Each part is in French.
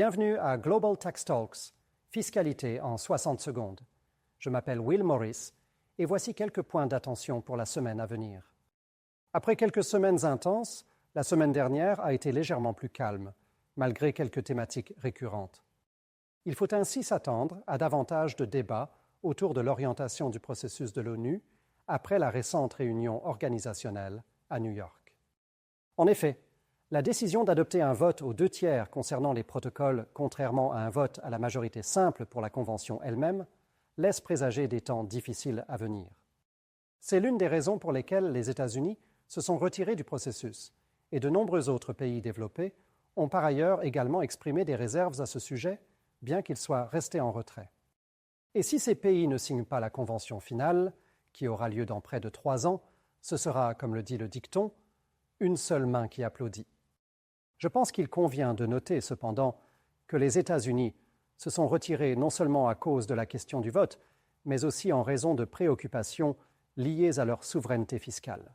Bienvenue à Global Tax Talks, fiscalité en 60 secondes. Je m'appelle Will Morris et voici quelques points d'attention pour la semaine à venir. Après quelques semaines intenses, la semaine dernière a été légèrement plus calme, malgré quelques thématiques récurrentes. Il faut ainsi s'attendre à davantage de débats autour de l'orientation du processus de l'ONU après la récente réunion organisationnelle à New York. En effet, la décision d'adopter un vote aux 2/3 concernant les protocoles, contrairement à un vote à la majorité simple pour la Convention elle-même, laisse présager des temps difficiles à venir. C'est l'une des raisons pour lesquelles les États-Unis se sont retirés du processus, et de nombreux autres pays développés ont par ailleurs également exprimé des réserves à ce sujet, bien qu'ils soient restés en retrait. Et si ces pays ne signent pas la Convention finale, qui aura lieu dans près de 3 ans, ce sera, comme le dit le dicton, une seule main qui applaudit. Je pense qu'il convient de noter cependant que les États-Unis se sont retirés non seulement à cause de la question du vote, mais aussi en raison de préoccupations liées à leur souveraineté fiscale.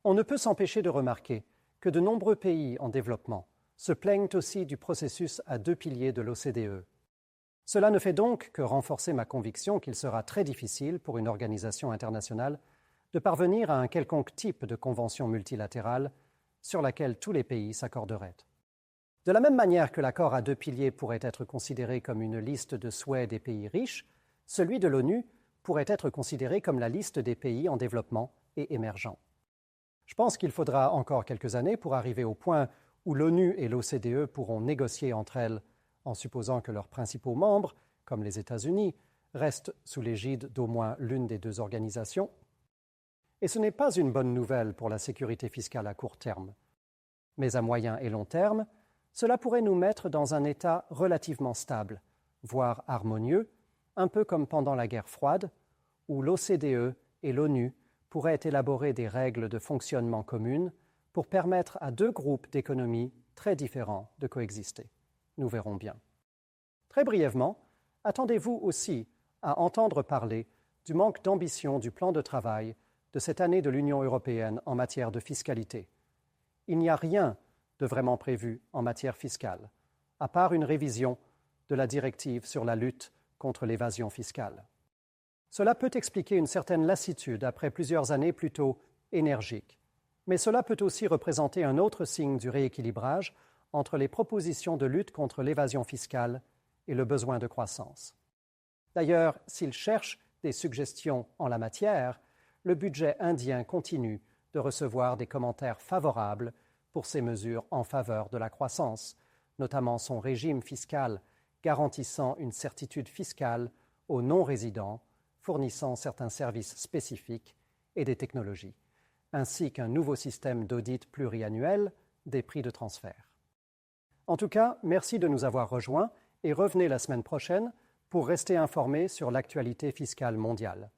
On ne peut s'empêcher de remarquer que de nombreux pays en développement se plaignent aussi du processus à 2 piliers de l'OCDE. Cela ne fait donc que renforcer ma conviction qu'il sera très difficile pour une organisation internationale de parvenir à un quelconque type de convention multilatérale sur laquelle tous les pays s'accorderaient. De la même manière que l'accord à 2 piliers pourrait être considéré comme une liste de souhaits des pays riches, celui de l'ONU pourrait être considéré comme la liste des pays en développement et émergents. Je pense qu'il faudra encore quelques années pour arriver au point où l'ONU et l'OCDE pourront négocier entre elles, en supposant que leurs principaux membres, comme les États-Unis, restent sous l'égide d'au moins l'une des 2 organisations. Et ce n'est pas une bonne nouvelle pour la sécurité fiscale à court terme. Mais à moyen et long terme, cela pourrait nous mettre dans un état relativement stable, voire harmonieux, un peu comme pendant la guerre froide, où l'OCDE et l'ONU pourraient élaborer des règles de fonctionnement communes pour permettre à 2 groupes d'économies très différents de coexister. Nous verrons bien. Très brièvement, attendez-vous aussi à entendre parler du manque d'ambition du plan de travail de cette année de l'Union européenne en matière de fiscalité. Il n'y a rien de vraiment prévu en matière fiscale, à part une révision de la directive sur la lutte contre l'évasion fiscale. Cela peut expliquer une certaine lassitude après plusieurs années plutôt énergiques, mais cela peut aussi représenter un autre signe du rééquilibrage entre les propositions de lutte contre l'évasion fiscale et le besoin de croissance. D'ailleurs, s'il cherche des suggestions en la matière, le budget indien continue de recevoir des commentaires favorables pour ces mesures en faveur de la croissance, notamment son régime fiscal garantissant une certitude fiscale aux non-résidents, fournissant certains services spécifiques et des technologies, ainsi qu'un nouveau système d'audit pluriannuel des prix de transfert. En tout cas, merci de nous avoir rejoints et revenez la semaine prochaine pour rester informés sur l'actualité fiscale mondiale.